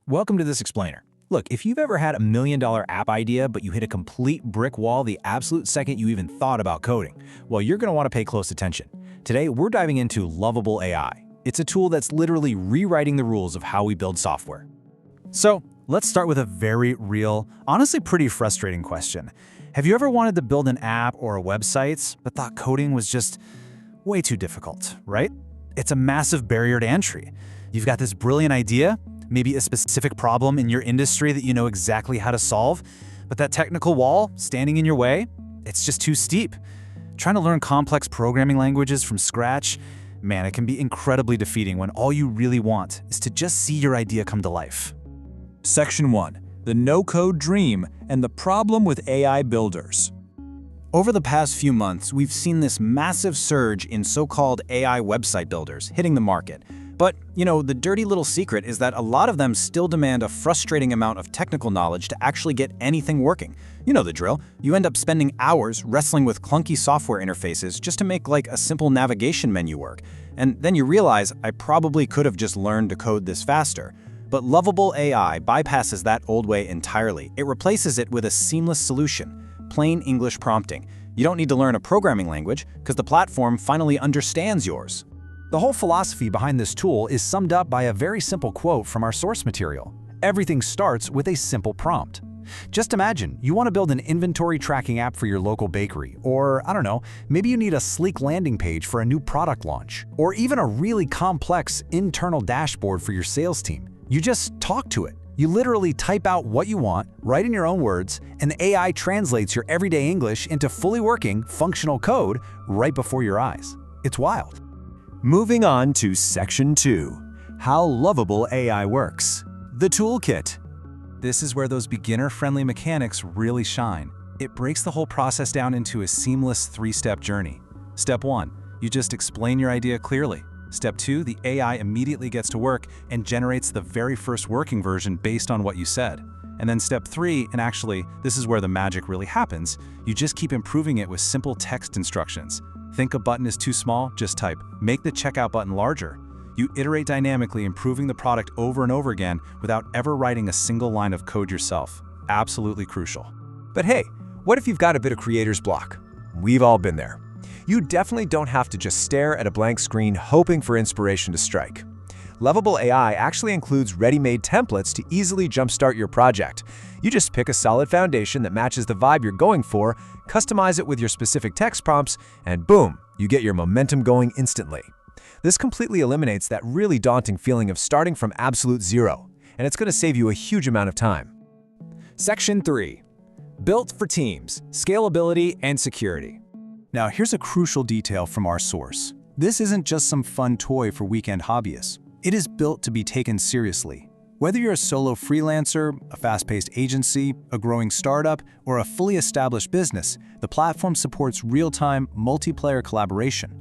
Welcome to this explainer. Look, if you've ever had a $1,000,000 app idea, but you hit a complete brick wall the absolute second you even thought about coding, well, you're going to want to pay close attention. Today, we're diving into Lovable AI. It's a tool that's literally rewriting the rules of how we build software. So, let's start with a very real, honestly pretty frustrating question. Have you ever wanted to build an app or a website, but thought coding was just way too difficult, right? It's a massive barrier to entry. You've got this brilliant idea, maybe a specific problem in your industry that you know exactly how to solve, but that technical wall standing in your way, it's just too steep. Trying to learn complex programming languages from scratch, man, it can be incredibly defeating when all you really want is to just see your idea come to life. Section 1. The no-code dream and the problem with AI builders. Over the past few months, we've seen this massive surge in so-called AI website builders hitting the market. But, the dirty little secret is that a lot of them still demand a frustrating amount of technical knowledge to actually get anything working. You know the drill. You end up spending hours wrestling with clunky software interfaces just to make like a simple navigation menu work. And then you realize, I probably could have just learned to code this faster. But Lovable AI bypasses that old way entirely. It replaces it with a seamless solution, plain English prompting. You don't need to learn a programming language because the platform finally understands yours. The whole philosophy behind this tool is summed up by a very simple quote from our source material. Everything starts with a simple prompt. Just imagine, you want to build an inventory tracking app for your local bakery, or I don't know, maybe you need a sleek landing page for a new product launch, or even a really complex internal dashboard for your sales team. You just talk to it. You literally type out what you want, write in your own words, and the AI translates your everyday English into fully working, functional code right before your eyes. It's wild. Moving on to Section 2. How Lovable AI Works. The Toolkit. This is where those beginner-friendly mechanics really shine. It breaks the whole process down into a seamless three-step journey. Step 1. You just explain your idea clearly. Step 2. The AI immediately gets to work and generates the very first working version based on what you said. And then Step 3, and actually, this is where the magic really happens, you just keep improving it with simple text instructions. Think a button is too small? Just type, make the checkout button larger. You iterate dynamically, improving the product over and over again without ever writing a single line of code yourself. Absolutely crucial. But hey, what if you've got a bit of creator's block? We've all been there. You definitely don't have to just stare at a blank screen hoping for inspiration to strike. Lovable AI actually includes ready-made templates to easily jumpstart your project. You just pick a solid foundation that matches the vibe you're going for, customize it with your specific text prompts, and boom, you get your momentum going instantly. This completely eliminates that really daunting feeling of starting from absolute zero, and it's going to save you a huge amount of time. Section 3. Built for teams, scalability, and security. Now, here's a crucial detail from our source. This isn't just some fun toy for weekend hobbyists. It is built to be taken seriously. Whether you're a solo freelancer, a fast-paced agency, a growing startup, or a fully established business, the platform supports real-time, multiplayer collaboration.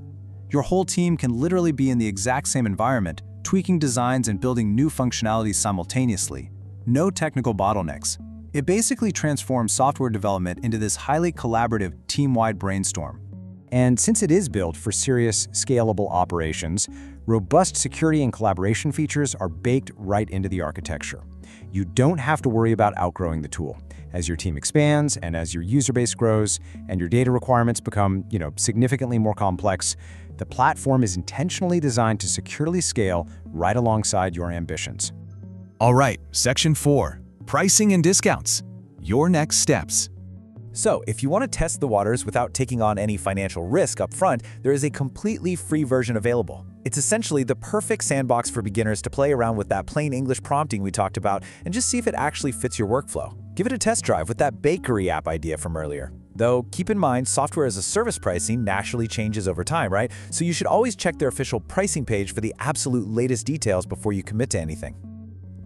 Your whole team can literally be in the exact same environment, tweaking designs and building new functionalities simultaneously. No technical bottlenecks. It basically transforms software development into this highly collaborative, team-wide brainstorm. And since it is built for serious, scalable operations, robust security and collaboration features are baked right into the architecture. You don't have to worry about outgrowing the tool. As your team expands and as your user base grows and your data requirements become, significantly more complex, the platform is intentionally designed to securely scale right alongside your ambitions. All right, Section 4. Pricing and discounts. Your next steps. So, if you want to test the waters without taking on any financial risk up front, there is a completely free version available. It's essentially the perfect sandbox for beginners to play around with that plain English prompting we talked about and just see if it actually fits your workflow. Give it a test drive with that bakery app idea from earlier. Though, keep in mind, software as a service pricing naturally changes over time, right? So you should always check their official pricing page for the absolute latest details before you commit to anything.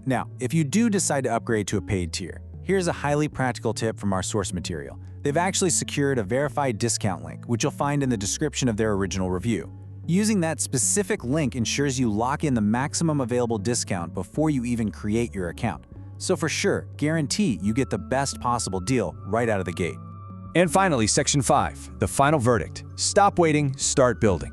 Now, if you do decide to upgrade to a paid tier, here's a highly practical tip from our source material. They've actually secured a verified discount link, which you'll find in the description of their original review. Using that specific link ensures you lock in the maximum available discount before you even create your account. So for sure, guarantee you get the best possible deal right out of the gate. And finally, Section 5, the final verdict. Stop waiting, start building.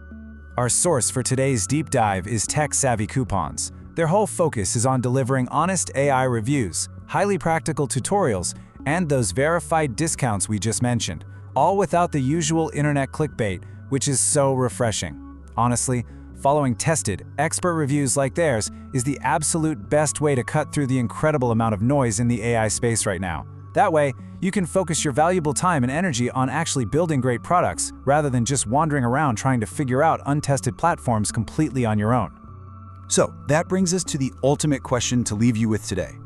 Our source for today's deep dive is Tech Savvy Coupons. Their whole focus is on delivering honest AI reviews, highly practical tutorials, and those verified discounts we just mentioned, all without the usual internet clickbait, which is so refreshing. Honestly, following tested, expert reviews like theirs is the absolute best way to cut through the incredible amount of noise in the AI space right now. That way, you can focus your valuable time and energy on actually building great products, rather than just wandering around trying to figure out untested platforms completely on your own. So that brings us to the ultimate question to leave you with today.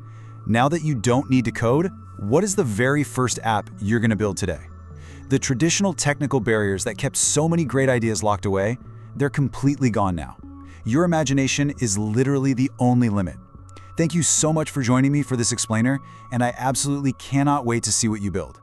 Now that you don't need to code, what is the very first app you're going to build today? The traditional technical barriers that kept so many great ideas locked away, they're completely gone now. Your imagination is literally the only limit. Thank you so much for joining me for this explainer, and I absolutely cannot wait to see what you build.